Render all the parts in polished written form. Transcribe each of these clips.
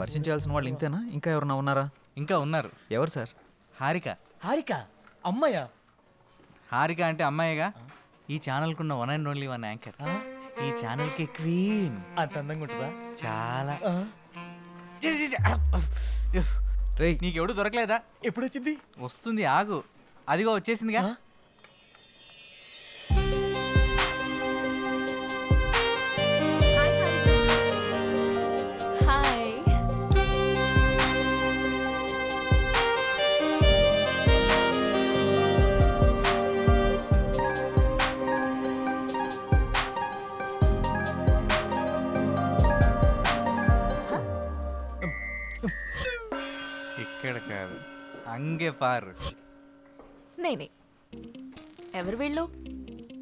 పరిచయం చేయాల్సిన వాళ్ళు ఇంతేనా, ఇంకా ఎవరన్నా ఉన్నారా? ఇంకా ఉన్నారు. ఎవరు సార్? హారిక. హారిక అమ్మయ్య. హారిక అంటే అమ్మాయిగా ఈ ఛానల్కున్న one and only one anchor. ఈ ఛానల్కి క్వీన్. అంత అందంగా ఉంటుందా? చాలా. ఆ, రేయ్, నీకెవడు దొరకలేదా? ఎప్పుడొచ్చింది? వస్తుంది, ఆగు. అదిగో వచ్చేసిందిగా. ఆ? హాయ్. ఇక్కడ కాదు, అంగే పారు. నేనే. ఎవరు వీళ్ళు?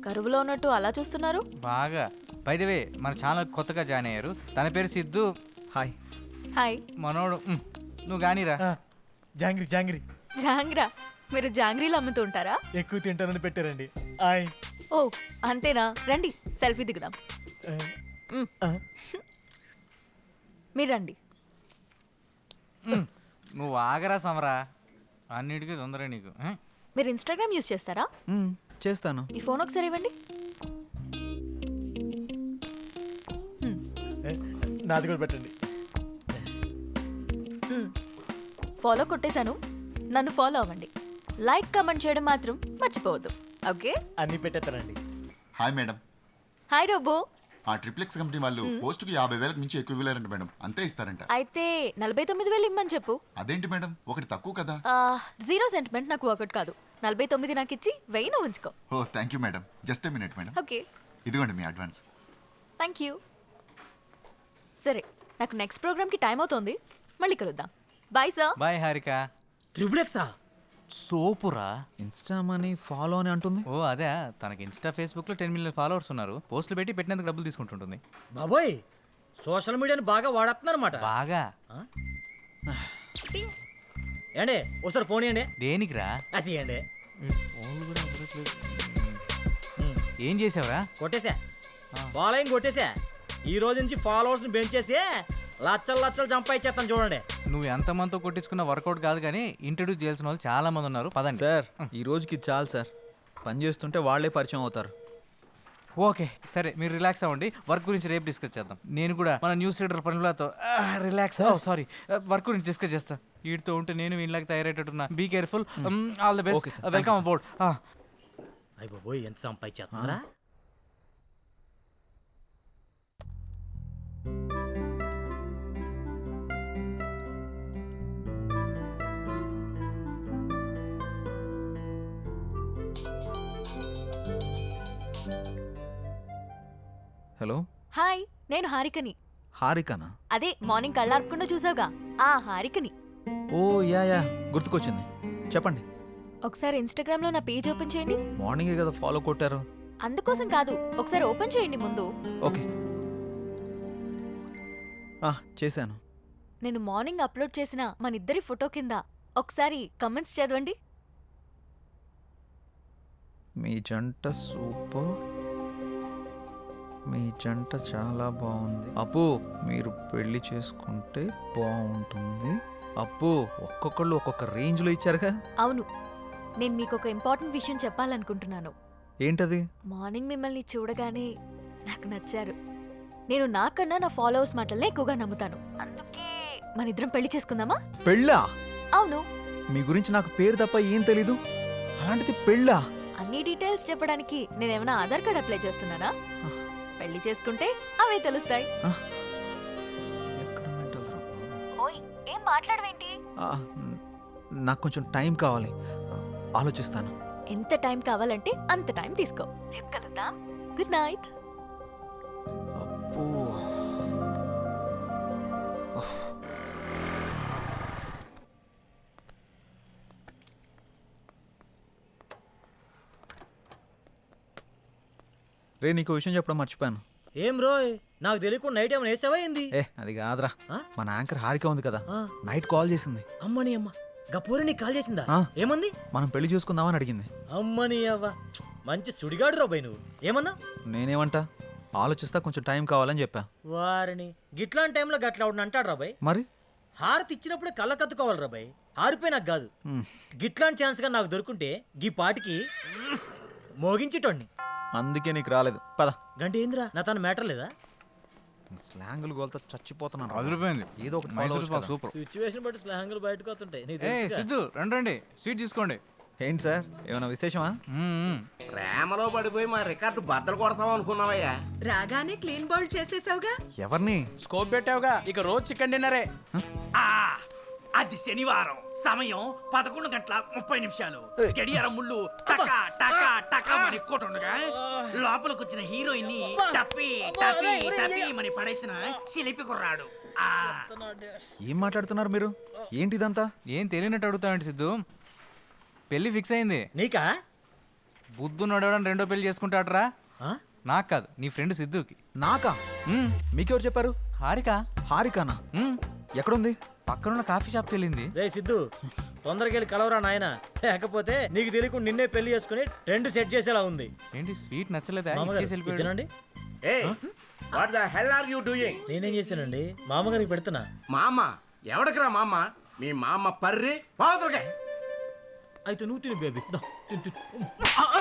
కరువులో ఉన్నట్టు అలా చూస్తున్నారు. బాగా. బై ద వే, మన ఛానల్ కొత్తగా జాయిన్ అయ్యారు. తన పేరు సిద్ధు. హాయ్. హాయ్. మనోడు. నువ్వు గానీరా. ఆ, జాంగ్రీ జాంగ్రీ జాంగ్రా. మీరు జాంగ్రీలు అమ్ముతూ ఉంటారా? ఎక్కువ తింటానని పెట్టారండి. ఆయ్. ఓ అంతేనా? రండి సెల్ఫీ దిగుదాం. ఆ, మ్, ఆ, మీరు రండి. నువ్వు ఆగరా సమరా, అన్నిటికీ తొందర నీకు. మీరు ఇన్స్టాగ్రామ్ యూజ్ చేస్తారా? చేస్తాను. ఈ ఫోన్ ఒకసారి ఇవ్వండి. ఏ, నాది కూడా పెట్టండి. ఫాలో కొట్టేశాను. నన్ను ఫాలో అవ్వండి. లైక్ కమెంట్ చేయడం మాత్రం మర్చిపోవద్దు. ఓకే? అన్ని పెట్టేస్తానండి. Hi madam, hi robo. ఆ ట్రిప్లెక్స్ కంపెనీ వాళ్ళు పోస్టుకి 50,000 మించి ఎక్కువ ఇవ్వలేరంట మేడం, అంతే ఇస్తారంట. అయితే 49,000 ఇమ్మని చెప్పు. అదేంటి మేడం, ఒకటి తక్కువ కదా? జీరో సెంటిమెంట్ నాకు ఒకటి కాదు. 49 నాకు ఇచ్చి 1000 నువ్వు ఉంచుకో. Oh thank you madam, just a minute madam. Okay, ఇదిగోండి మీ అడ్వాన్స్. Thank you. సరే, నాకు నెక్స్ట్ ప్రోగ్రామ్కి టైం అవుతోంది. మళ్ళీ కలుద్దాం. Bye sir. బాయ్ హారిక. త్రిబులెక్సా? సోపురా. ఇన్స్టా మనీ ఫాలో అని అంటుంది. ఓ అదే, తనకి ఇన్స్టా ఫేస్బుక్లో 10 మిలియన్ ఫాలోవర్స్ ఉన్నారు. పోస్టులు పెట్టి పెట్టినందుకు డబ్బులు తీసుకుంటుంటుంది. బాబోయ్, సోషల్ మీడియాని బాగా వాడేస్తున్నారన్నమాట. బాగా. ఏండి ఒకసారి ఫోన్ ఇవ్వండి. దేనికిరా? అసియండి. ఏం చేసావురా? కొట్టేసా, ఫాలోయింగ్ కొట్టేసా. ఈ రోజు నుంచి ఫాలోవర్స్ని పెంచేసి లచ్చలు లచ్చలు సంపాదించేస్తాను చూడండి. నువ్వు ఎంతమందితో కొట్టించుకున్న వర్కౌట్ కాదు కానీ ఇంట్రడ్యూస్ చేయాల్సిన వాళ్ళు చాలా మంది ఉన్నారు. పదండి సార్, ఈ రోజుకి చాలు సార్. పని చేస్తుంటే వాళ్ళే పరిచయం అవుతారు. ఓకే సరే, మీరు రిలాక్స్ అవ్వండి. వర్క్ గురించి రేపు డిస్కస్ చేద్దాం. నేను కూడా మన న్యూస్ రీడర్ పనులతో రిలాక్స్. సారీ, వర్క్ గురించి డిస్కస్ చేస్తా. వీటితో ఉంటే నేను వీళ్ళకి తయారయ్యేటట్టున్నా. Be careful. All the Okay, best. sir. Welcome about. అయ్య బాబోయ్, ఎంత సంపాదించేస్తున్నారా? హలో, హాయ్, నేను హారికని. హారికనా? అదే మార్నింగ్ కళ్ళార్పకుండా చూసావుగా, ఆ హారికని. ఓ యా, గుర్తుకొచ్చింది. చెప్పండి. ఒకసారి ఇన్స్టాగ్రామ్ లో నా పేజ్ ఓపెన్ చేయండి. మార్నింగే కదా ఫాలో కొట్టారు. అందుకోసం కాదు, ఒకసారి ఓపెన్ చేయండి ముందు. ఓకే, చేశాను. నేను మార్నింగ్ అప్లోడ్ చేసిన మన ఇద్దరి ఫోటో కింద ఒకసారి కమెంట్స్ చదవండి. మీ జంట సూపర్, మీ జంట చాలా బాగుంది. అప్పు, మీరు పెళ్లి చేసుకుంటే బాగుంటుంది. అప్పు, ఒక్కొక్కళ్ళు ఒక్కొక్క రేంజ్లో ఇచ్చారుగా. అవును, నేను మీకు ఒక ఇంపార్టెంట్ విషయం చెప్పాలనుకుంటున్నాను. ఏంటది? మార్నింగ్ మిమ్మల్ని చూడగానే నాకు నచ్చారు. నేను నాకన్నా నా ఫాలోవర్స్ మాటలనే ఎక్కువగా నమ్ముతాను. అందుకే మన ఇద్దరం పెళ్లి చేసుకుందామా? పెళ్ళా? అవును. మీ గురించి నాకు పేరు తప్ప ఏం తెలీదు, అలాంటిది పెళ్ళా? అన్ని డీటెయిల్స్ చెప్పడానికి నేనేమైనా ఆధార్ కార్డ్ అప్లై చేస్తున్నానా? పెళ్లి చేసుకుంటే అవే తెలుస్తాయి. ఎక్కడ mental రా బాబు? ఓయ్, ఏం మాట్లాడవేంటి? నాకు కొంచెం టైం కావాలి, ఆలోచిస్తాను. ఎంత టైం కావాలంటే అంత టైం తీసుకో. రేపు కలుద్దాం. Good night. అబ్బో, రే, నీకు విషయం చెప్పడం మర్చిపోయాను. ఏం రోయ్, నాకు తెలియకుండా నైట్ ఏమైనా వేసావా ఏంది? అది కాదురా, ఆ? మన యాంకర్ హారిక ఉంది కదా, ఆ. నైట్ కాల్ చేసింది. అమ్మని అమ్మ, గపూరి నీకు కాల్ చేసిందా? ఆ. ఏమంది? మనం పెళ్లి చేసుకుందామని అడిగింది. అమ్మని అవ్వ, మంచి సుడిగాడు రోబాయ్ నువ్వు. ఏమన్నా? నేనేమంటా, ఆలోచిస్తా, కొంచెం టైం కావాలని చెప్పా. వారిని గిట్లాంటి టైంలో గట్లా అవును అంటాడు రాబాయ్. మరి హారతి ఇచ్చినప్పుడే కళ్ళ కత్తుకోవాలి రాబాయ్, హారిపోయి నాకు కాదు. హ్మ్. గిట్లాంటి ఛాన్స్ గా నాకు దొరుకుంటే గీ పాటికి మోగించేటోడిని. అందుకే నీకు రాలేదు పద. గంట ఏందిరా నా తన మ్యాటర్ లేదా? స్లాంగులు గోల్తో చచ్చిపోతున్నాను. అదిరిపోయింది. ఏదో ఒకటి follow మైసూర్ అవ్వచ్చు పాక్ కదా. సూపర్. సిచ్యువేషన్ బట్టి స్నేహంగా బయటకు వస్తుంటాయి నీకు ఏ తెలుసుగా. సిద్ధు రండి రండి, స్వీట్ తీసుకోండి. ఏంటి సార్ ఏమైనా విశేషమా? మ్మ్. ప్రేమలో పడిపోయి మా రికార్డు బద్దలు కొడతాం అనుకున్నావయ్యా. రాగానే క్లీన్ బౌల్ చేసేసావుగా. ఎవరిని? స్కోప్ పెట్టావుగా, ఇక రోజు చికెన్ డిన్నరే. అది శనివారం, సమయం 11:30 గడియారం ముళ్ళు టకా టకా టకా మని కొట్టుండగా లోపలికి వచ్చిన హీరోయిన్ ని టప్పి టప్పి టప్పి మని పడేసిన చిలిపి కుర్రాడు. ఏం మాట్లాడుతున్నారు మీరు? ఏంటి ఇదంతా? ఏం తెలియనట్టు అడుగుతావండి సిద్ధు? పెళ్లి ఫిక్స్ అయింది. నీకా? బుద్ధు నడవడం రెండో పెళ్లి చేసుకుంటాడరా? ఆ? నాకు కాదు, నీ ఫ్రెండ్ సిద్ధుకి. నాకా? మ్మ్. మీకెవరు చెప్పారు? హారిక. హారికానా? మ్మ్. ఎక్కడుంది? పక్కనున్న కాఫీ షాప్కి వెళ్ళింది. రే సిద్ధు, తొందరగా వెళ్ళి కలవరా నాయన, లేకపోతే నీకు తెలియకుండా నిన్నే పెళ్లి చేసుకుని ట్రెండ్ సెట్ చేసేలా ఉంది. ఏంటి స్వీట్ నచ్చలేదా? మామగారు, ఇచ్చేసి ఇది వెళ్ళిపోయాడు. తినండి. What the hell are you doing? నేనేం చేశానండి, మామగారికి పెడుతున్నా. మా అమ్మ ఎవడికిరా మా అమ్మ? మీ మా అమ్మ పర్రి పావుతులకే. అయితే నువ్వు తిని బేబీ.